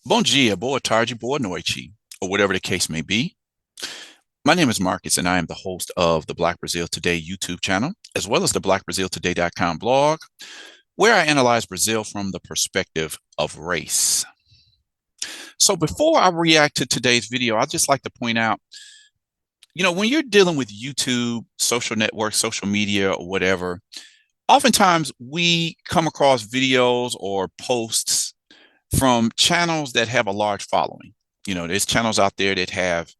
Bom dia, boa tarde, boa noite, or whatever the case may be. My name is Marcus, and I am the host of the Black Brazil Today YouTube channel, as well as the blackbraziltoday.com blog, where I analyze Brazil from the perspective of race. So before I react to today's video, I'd just like to point out, when you're dealing with YouTube, social networks, social media, or whatever, oftentimes we come across videos or posts from channels that have a large following. There's channels out there that have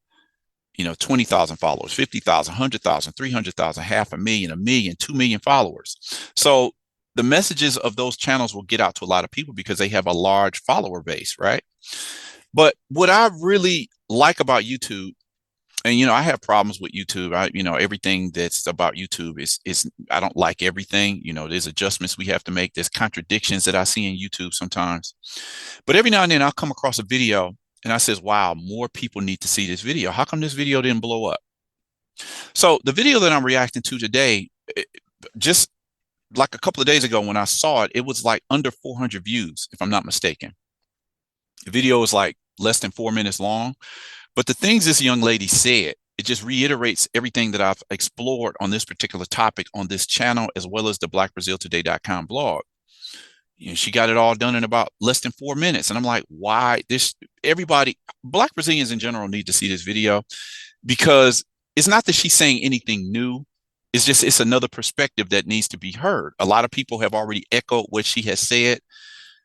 20,000 followers, 50,000, 100,000, 300,000, half a million, 2 million followers. So the messages of those channels will get out to a lot of people because they have a large follower base, right? But what I really like about YouTube, and I have problems with YouTube. Everything that's about YouTube is I don't like everything. There's adjustments we have to make. There's contradictions that I see in YouTube sometimes. But every now and then I'll come across a video and I says, wow, more people need to see this video. How come this video didn't blow up? So the video that I'm reacting to today, just like a couple of days ago when I saw it, it was like under 400 views, if I'm not mistaken. The video is like less than 4 minutes long. But the things this young lady said, it just reiterates everything that I've explored on this particular topic on this channel, as well as the blackbraziltoday.com blog. She got it all done in about less than 4 minutes. And I'm like, why everybody, Black Brazilians in general need to see this video because it's not that she's saying anything new. It's another perspective that needs to be heard. A lot of people have already echoed what she has said.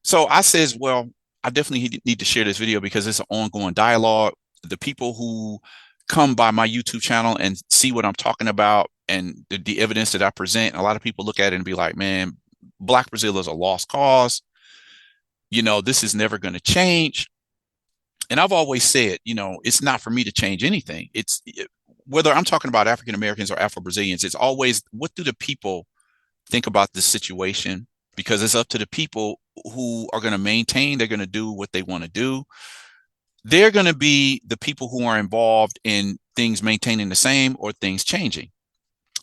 So I says, well, I definitely need to share this video because it's an ongoing dialogue. The people who come by my YouTube channel and see what I'm talking about and the evidence that I present, a lot of people look at it and be like, man, Black Brazil is a lost cause. This is never going to change. And I've always said, it's not for me to change anything. Whether I'm talking about African Americans or Afro Brazilians, it's always what do the people think about this situation? Because it's up to the people who are going to maintain, they're going to do what they want to do. They're going to be the people who are involved in things maintaining the same or things changing.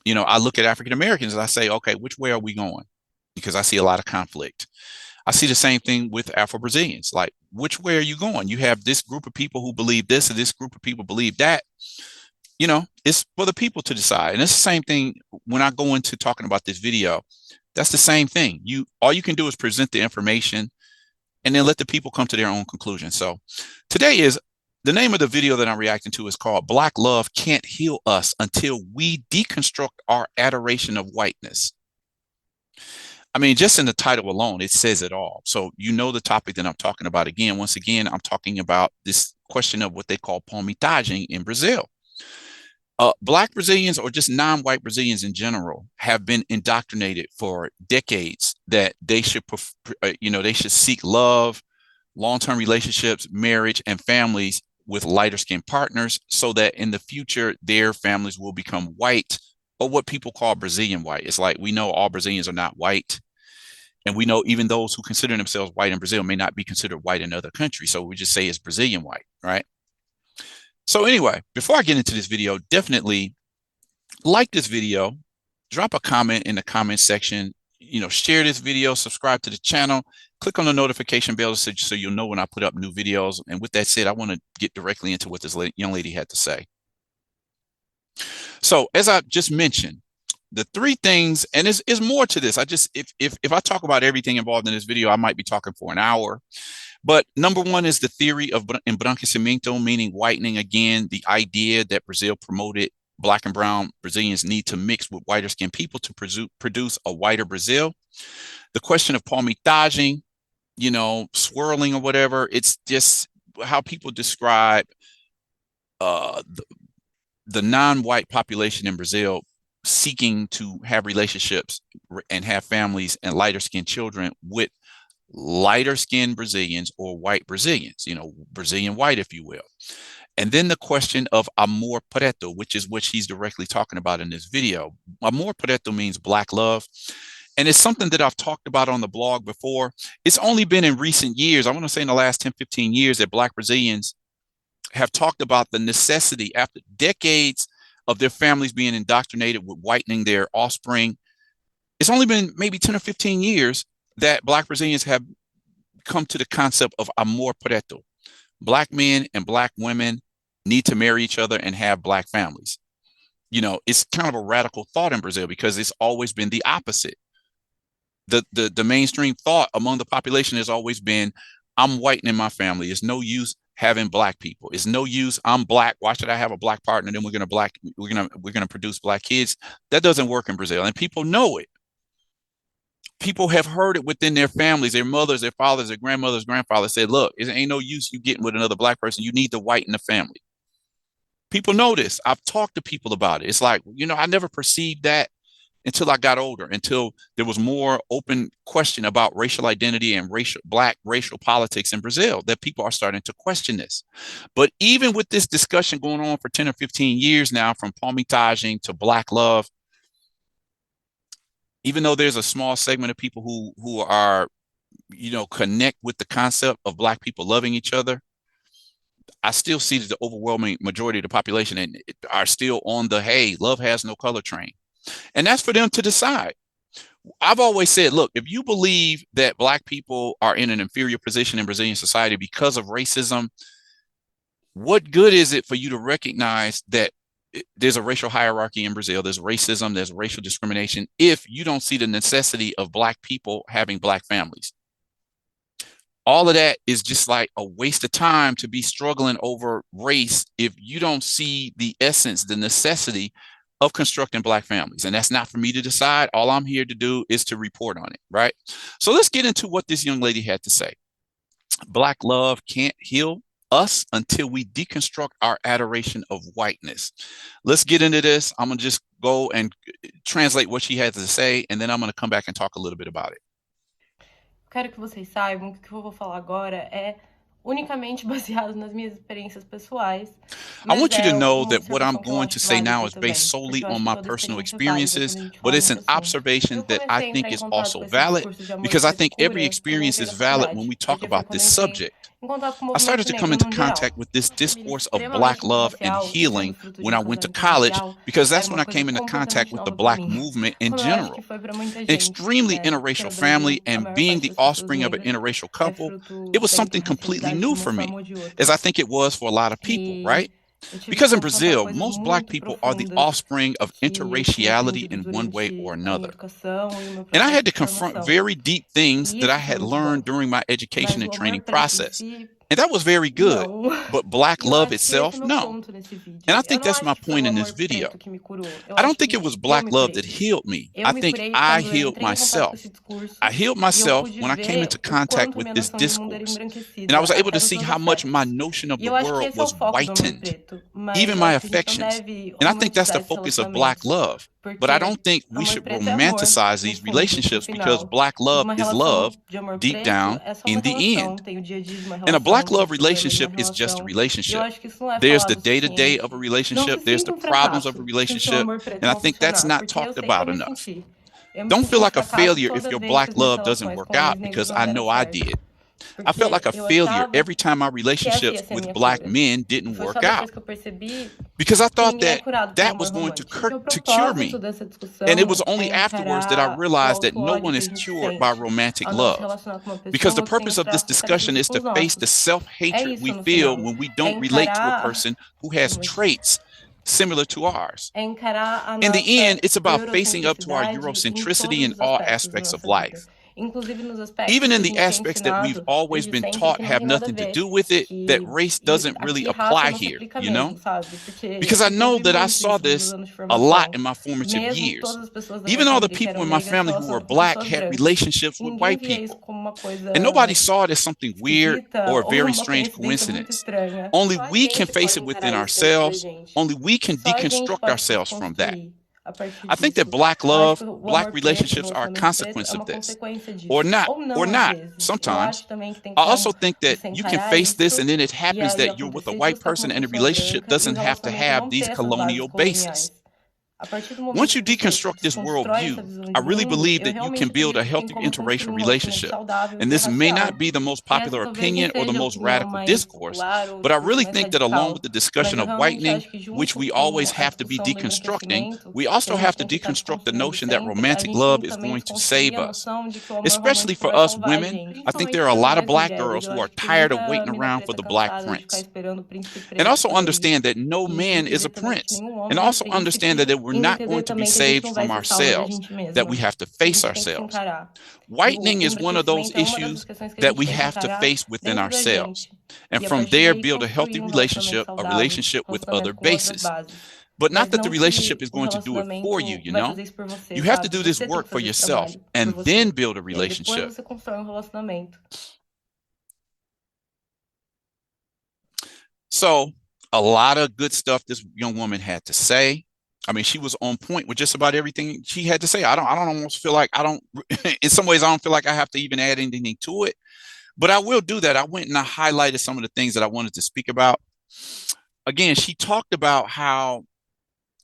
I look at African Americans and I say, okay, which way are we going? Because I see a lot of conflict. I see the same thing with Afro Brazilians. Like, which way are you going? You have this group of people who believe this, and this group of people believe that. It's for the people to decide. And it's the same thing when I go into talking about this video. That's the same thing. All you can do is present the information and then let the people come to their own conclusion. So today is the name of the video that I'm reacting to is called Black Love Can't Heal Us Until We Deconstruct Our Adoration of Whiteness. I mean, just in the title alone, it says it all. So the topic that I'm talking about again. Once again, I'm talking about this question of what they call palmitagem in Brazil. Black Brazilians or just non-white Brazilians in general have been indoctrinated for decades that they should, they should seek love, long-term relationships, marriage, and families with lighter-skinned partners so that in the future, their families will become white or what people call Brazilian white. It's like we know all Brazilians are not white. And we know even those who consider themselves white in Brazil may not be considered white in other countries. So we just say it's Brazilian white, right? So anyway, before I get into this video, definitely like this video, drop a comment in the comment section, share this video, subscribe to the channel, click on the notification bell so you'll know when I put up new videos. And with that said, I want to get directly into what this young lady had to say. So as I just mentioned, the three things, and is more to this. If I talk about everything involved in this video, I might be talking for an hour. But number one is the theory of embranquecimento, meaning whitening. Again, the idea that Brazil promoted Black and brown Brazilians need to mix with whiter skinned people to produce a whiter Brazil. The question of palmitagem, swirling or whatever, it's just how people describe the non-white population in Brazil seeking to have relationships and have families and lighter skinned children with lighter skinned Brazilians or white Brazilians, Brazilian white, if you will. And then the question of amor preto, which is what she's directly talking about in this video. Amor preto means black love. And it's something that I've talked about on the blog before. It's only been in recent years, I want to say in the last 10, 15 years, that Black Brazilians have talked about the necessity after decades of their families being indoctrinated with whitening their offspring. It's only been maybe 10 or 15 years that Black Brazilians have come to the concept of amor preto. Black men and black women need to marry each other and have black families. It's kind of a radical thought in Brazil because it's always been the opposite. The mainstream thought among the population has always been, I'm white in my family. It's no use having black people. It's no use. I'm black. Why should I have a black partner? Then we're gonna produce black kids. That doesn't work in Brazil, and people know it. People have heard it within their families, their mothers, their fathers, their grandmothers, grandfathers said, look, it ain't no use you getting with another black person. You need the white in the family. People know this. I've talked to people about it. It's like, I never perceived that until I got older, until there was more open question about racial identity and black racial politics in Brazil, that people are starting to question this. But even with this discussion going on for 10 or 15 years now, from palmitaging to black love, even though there's a small segment of people who are, connect with the concept of black people loving each other, I still see that the overwhelming majority of the population are still on the, hey, love has no color train. And that's for them to decide. I've always said, look, if you believe that black people are in an inferior position in Brazilian society because of racism, what good is it for you to recognize that there's a racial hierarchy in Brazil, there's racism, there's racial discrimination, if you don't see the necessity of black people having black families? All of that is just like a waste of time to be struggling over race if you don't see the essence, the necessity of constructing black families. And that's not for me to decide. All I'm here to do is to report on it, right? So let's get into what this young lady had to say. Black love can't heal us until we deconstruct our adoration of whiteness. Let's get into this. I'm going to just go and translate what she had to say, and then I'm going to come back and talk a little bit about it. Quero que vocês saibam que o que eu vou falar agora é unicamente baseado nas minhas experiências pessoais. I want you to know that what I'm going to say now is based solely on my personal experiences, but it's an observation that I think is also valid, because I think every experience is valid when we talk about this subject. I started to come into contact with this discourse of black love and healing when I went to college, because that's when I came into contact with the black movement in general. An extremely interracial family and being the offspring of an interracial couple, it was something completely new for me, as I think it was for a lot of people, right? Because in Brazil, most black people are the offspring of interraciality in one way or another. And I had to confront very deep things that I had learned during my education and training process. And that was very good. But black love itself, no. And I think that's my point in this video. I don't think it was black love that healed me. I think I healed myself. I healed myself when I came into contact with this discourse. And I was able to see how much my notion of the world was whitened, even my affections. And I think that's the focus of black love. But I don't think we should romanticize these relationships, because black love is love deep down in the end. And a black love relationship is just a relationship. There's the day-to-day of a relationship. There's the problems of a relationship. And I think that's not talked about enough. Don't feel like a failure if your black love doesn't work out, because I know I did. I felt like a failure every time my relationships with black men didn't work out, because I thought that was going to cure me. And it was only afterwards that I realized that no one is cured by romantic love, because the purpose of this discussion is to face the self-hatred we feel when we don't relate to a person who has traits similar to ours. In the end, it's about facing up to our Eurocentricity in all aspects of life. Even in the aspects that we've always been taught have nothing to do with it, that race doesn't really apply here, Because I know that I saw this a lot in my formative years. Even all the people in my family who were black had relationships with white people. And nobody saw it as something weird or a very strange coincidence. Only we can face it within ourselves. Only we can deconstruct ourselves from that. I think that black love, black relationships are a consequence of this, or not, sometimes. I also think that you can face this and then it happens that you're with a white person and the relationship doesn't have to have these colonial bases. A partir do Once momento you que você deconstruct this desconstrói essa worldview, visão I de really mundo, believe eu that you can realmente build a acredito que tem healthy como construir interracial um relacionamento relationship. saudável And this may not interracial. be the most E essa popular talvez não opinion or the seja a most opinião radical mais discourse, popular ou o but I discurso really mais think that along with radical, the mas discussion eu of realmente whitening, acho que which junto we com always a have to be discussão do deconstructing, embranquecimento, we que a also gente have to tem que estar deconstruct the desconstruindo notion that sempre, a romantic gente tem love que is também going to desconstruir save a us. noção de que o amor Especially romântico for vai us salvar a women, gente, I think principalmente there are a para lot of nós Black mulheres. girls Eu who are acho que tem tired of muita waiting mina around for preta the Black cansada de ficar Prince. esperando o príncipe And preto also por aí. understand that no E man is a entender também que prince. nenhum And homem é also understand that príncipe, we're e not entender going to be também que a gente saved não vai from ser salva da ourselves, gente that we mesma, have to que a face gente tem que se ourselves. encarar. E o Whitening is one of those embranquecimento é uma das issues questões que a that gente we tem que have to encarar face within dentro da ourselves. gente. And E a from partir there, daí build a construir healthy um relacionamento relationship, a saudável, relationship with other relacionamento com outras bases. bases. But not Mas that the não relationship que is o going to do it for you, relacionamento you vai know? fazer isso por você, You have to sabe? do this Você tem work que for fazer esse yourself trabalho por and then você. build a E aí depois relationship. você constrói um relacionamento. So a lot of good stuff this young woman had to say. I mean, she was on point with just about everything she had to say. I don't almost feel like in some ways, I don't feel like I have to even add anything to it, but I will do that. I went and I highlighted some of the things that I wanted to speak about. Again, she talked about how,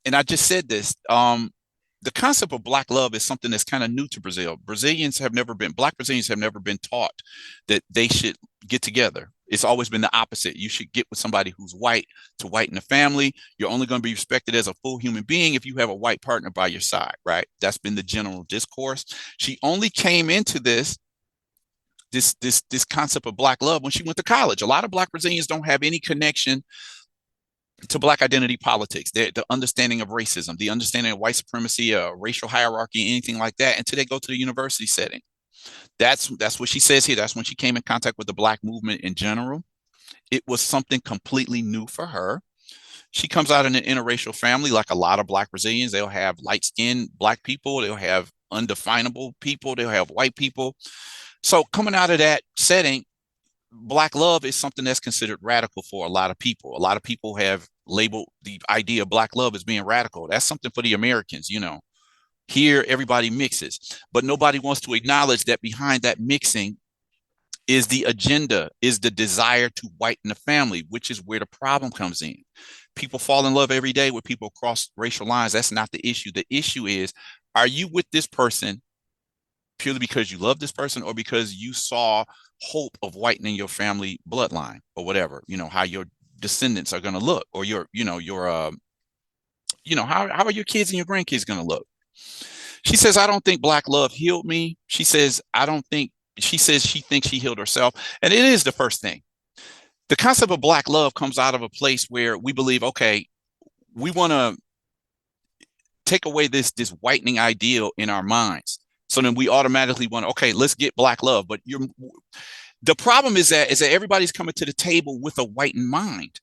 and I just said this, the concept of Black love is something that's kind of new to Brazil. Black Brazilians have never been taught that they should get together. It's always been the opposite. You should get with somebody who's white to whiten the family. You're only going to be respected as a full human being if you have a white partner by your side, right? That's been the general discourse. She only came into this concept of Black love when she went to college. A lot of Black Brazilians don't have any connection to Black identity politics, the understanding of racism, the understanding of white supremacy, racial hierarchy, anything like that, until they go to the university setting. That's what she says here. That's when she came in contact with the Black movement in general. It was something completely new for her. She comes out in an interracial family, like a lot of Black Brazilians. They'll have light-skinned Black people. They'll have undefinable people. They'll have white people. So coming out of that setting, Black love is something that's considered radical for a lot of people. A lot of people have labeled the idea of Black love as being radical. That's something for the Americans, you know. Here, everybody mixes, but nobody wants to acknowledge that behind that mixing is the agenda, is the desire to whiten the family, which is where the problem comes in. People fall in love every day with people across racial lines. That's not the issue. The issue is, are you with this person purely because you love this person or because you saw hope of whitening your family bloodline or whatever, you know, how your descendants are going to look, or how are your kids and your grandkids going to look? She says, I don't think Black love healed me. She says, she says she thinks she healed herself. And it is the first thing. The concept of Black love comes out of a place where we believe, okay, we want to take away this whitening ideal in our minds. So then we automatically want, okay, let's get Black love. But the problem is that everybody's coming to the table with a whitened mind.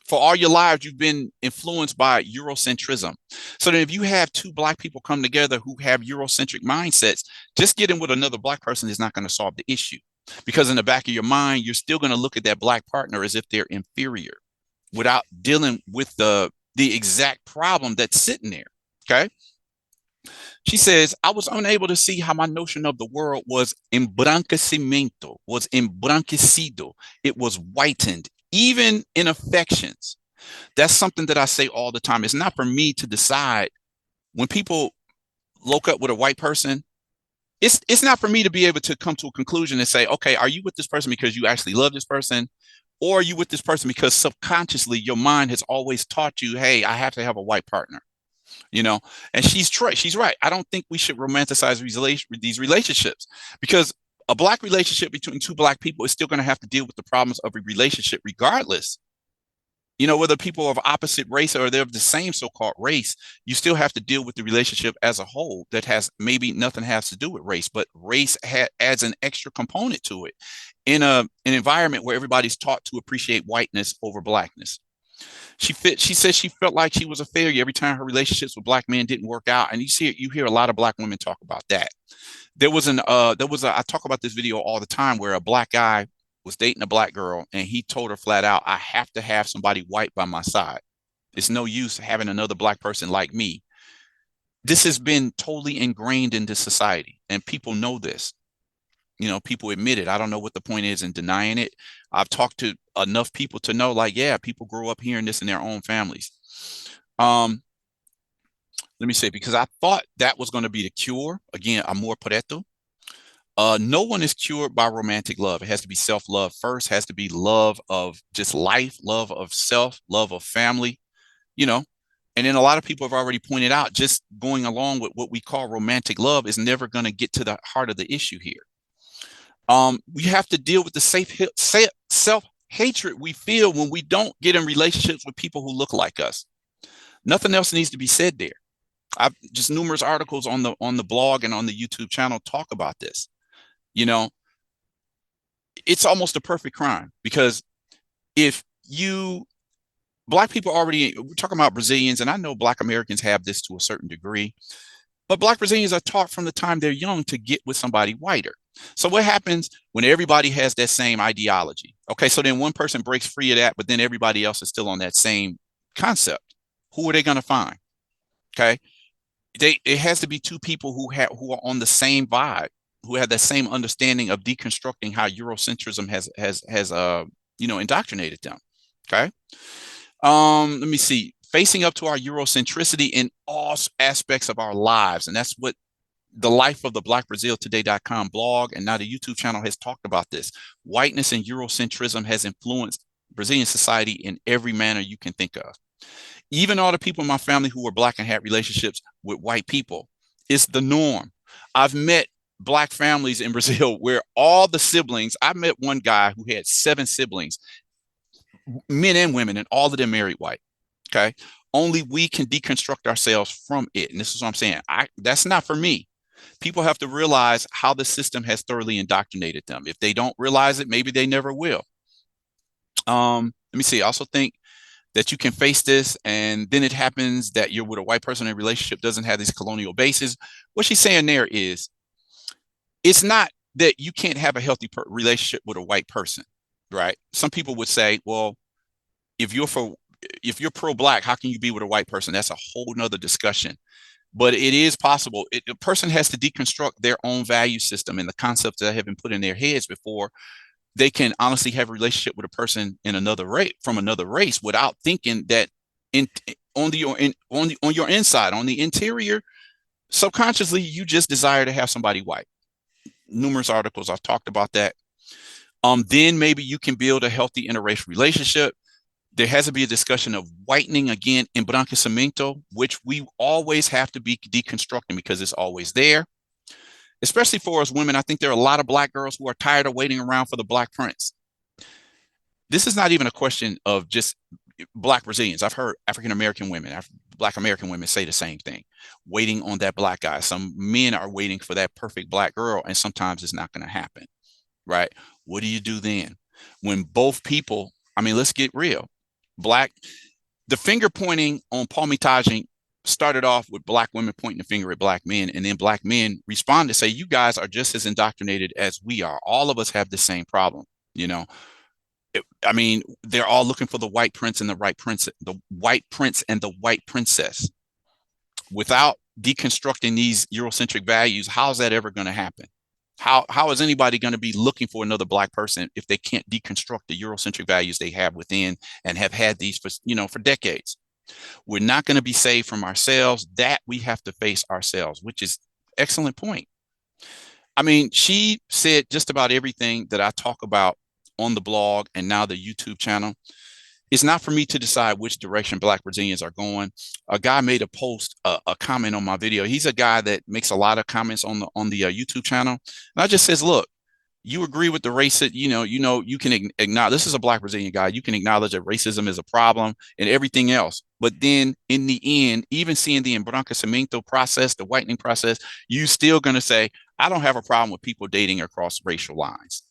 For all your lives, you've been influenced by Eurocentrism. So then if you have two Black people come together who have Eurocentric mindsets, just getting with another Black person is not going to solve the issue. Because in the back of your mind, you're still going to look at that Black partner as if they're inferior without dealing with the exact problem that's sitting there. Okay. She says, I was unable to see how my notion of the world was embranquecimento, was embranquecido. It was whitened, even in affections. That's something that I say all the time. It's not for me to decide when people look up with a white person. It's not for me to be able to come to a conclusion and say, okay, are you with this person because you actually love this person? Or are you with this person because subconsciously your mind has always taught you, hey, I have to have a white partner, you know? And she's right. I don't think we should romanticize these relationships, because a Black relationship between two Black people is still going to have to deal with the problems of a relationship regardless. You know, whether people are of opposite race or they're of the same so-called race, you still have to deal with the relationship as a whole that has maybe nothing has to do with race, but race adds an extra component to it in an environment where everybody's taught to appreciate whiteness over Blackness. She says she felt like she was a failure every time her relationships with Black men didn't work out. And you hear a lot of Black women talk about that. I talk about this video all the time where a Black guy was dating a Black girl and he told her flat out, I have to have somebody white by my side. It's no use having another Black person like me. This has been totally ingrained into society and people know this. You know, people admit it. I don't know what the point is in denying it. I've talked to enough people to know, like, yeah, people grow up hearing this in their own families. Let me say, because I thought that was going to be the cure. Again, amor preto. No one is cured by romantic love. It has to be self-love first, has to be love of just life, love of self, love of family, you know. And then a lot of people have already pointed out just going along with what we call romantic love is never going to get to the heart of the issue here. We have to deal with the self-hatred we feel when we don't get in relationships with people who look like us. Nothing else needs to be said there. I've just numerous articles on the blog and on the YouTube channel talk about this. You know, it's almost a perfect crime because if you Black people already, we're talking about Brazilians, and I know Black Americans have this to a certain degree, but Black Brazilians are taught from the time they're young to get with somebody whiter. So what happens when everybody has that same ideology? Okay, so then one person breaks free of that, but then everybody else is still on that same concept. Who are they going to find? Okay, it has to be two people who are on the same vibe, who have that same understanding of deconstructing how Eurocentrism has indoctrinated them. Okay. Let me see. Facing up to our Eurocentricity in all aspects of our lives. And that's what the life of the blackbraziltoday.com blog and now the YouTube channel has talked about this. Whiteness and Eurocentrism has influenced Brazilian society in every manner you can think of. Even all the people in my family who were Black and had relationships with white people, it's the norm. I've met Black families in Brazil where all the siblings, I met one guy who had 7 siblings, men and women, and all of them married white. Okay. Only we can deconstruct ourselves from it. And this is what I'm saying. That's not for me. People have to realize how the system has thoroughly indoctrinated them. If they don't realize it, maybe they never will. Let me see. I also think that you can face this and then it happens that you're with a white person in a relationship doesn't have these colonial bases. What she's saying there is it's not that you can't have a healthy relationship with a white person, right? Some people would say, well, if you're pro-Black, how can you be with a white person? That's a whole nother discussion. But it is possible. A person has to deconstruct their own value system and the concepts that have been put in their heads before they can honestly have a relationship with a person in another race from another race without thinking that on your inside, on the interior, subconsciously, you just desire to have somebody white. Numerous articles I've talked about that. Then maybe you can build a healthy interracial relationship. There has to be a discussion of whitening again in branquecimento, which we always have to be deconstructing because it's always there. Especially for us women, I think there are a lot of Black girls who are tired of waiting around for the Black prince. This is not even a question of just Black Brazilians. I've heard African American women, Black American women say the same thing, waiting on that Black guy. Some men are waiting for that perfect Black girl, and sometimes it's not going to happen, right? What do you do then? When both people, I mean, let's get real. The finger pointing on palmitaging started off with Black women pointing the finger at Black men, and then Black men respond to say, you guys are just as indoctrinated as we are. All of us have the same problem, you know. I mean, they're all looking for the white prince and the white prince and the white princess. Without deconstructing these Eurocentric values, how's that ever going to happen? How is anybody going to be looking for another Black person if they can't deconstruct the Eurocentric values they have within and have had these for decades? We're not going to be saved from ourselves. That we have to face ourselves, which is excellent point. I mean, she said just about everything that I talk about on the blog and now the YouTube channel. It's not for me to decide which direction Black Brazilians are going. A guy made a post, a comment on my video. He's a guy that makes a lot of comments on the YouTube channel. And I just says, look, you agree with the racist, you can acknowledge, this is a Black Brazilian guy. You can acknowledge that racism is a problem and everything else. But then in the end, even seeing the embranquecimento process, the whitening process, you still going to say, I don't have a problem with people dating across racial lines.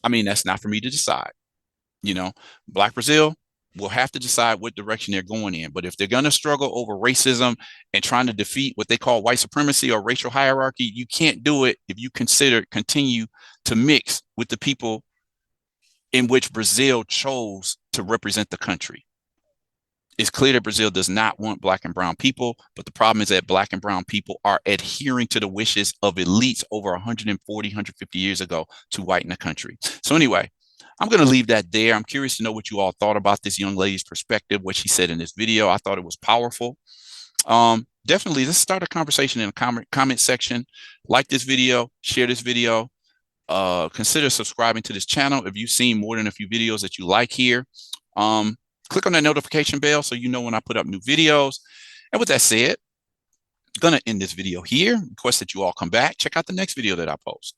I mean, that's not for me to decide. Black Brazil will have to decide what direction they're going in. But if they're going to struggle over racism and trying to defeat what they call white supremacy or racial hierarchy, you can't do it if you continue to mix with the people in which Brazil chose to represent the country. It's clear that Brazil does not want Black and brown people, but the problem is that Black and brown people are adhering to the wishes of elites over 140, 150 years ago to whiten the country. So anyway, I'm going to leave that there. I'm curious to know what you all thought about this young lady's perspective, what she said in this video. I thought it was powerful. definitely let's start a conversation in the comment section. Like this video, share this video. Consider subscribing to this channel if you've seen more than a few videos that you like here. Click on that notification bell so you know when I put up new videos. And with that said, I'm gonna end this video here. Request that you all come back, check out the next video that I post.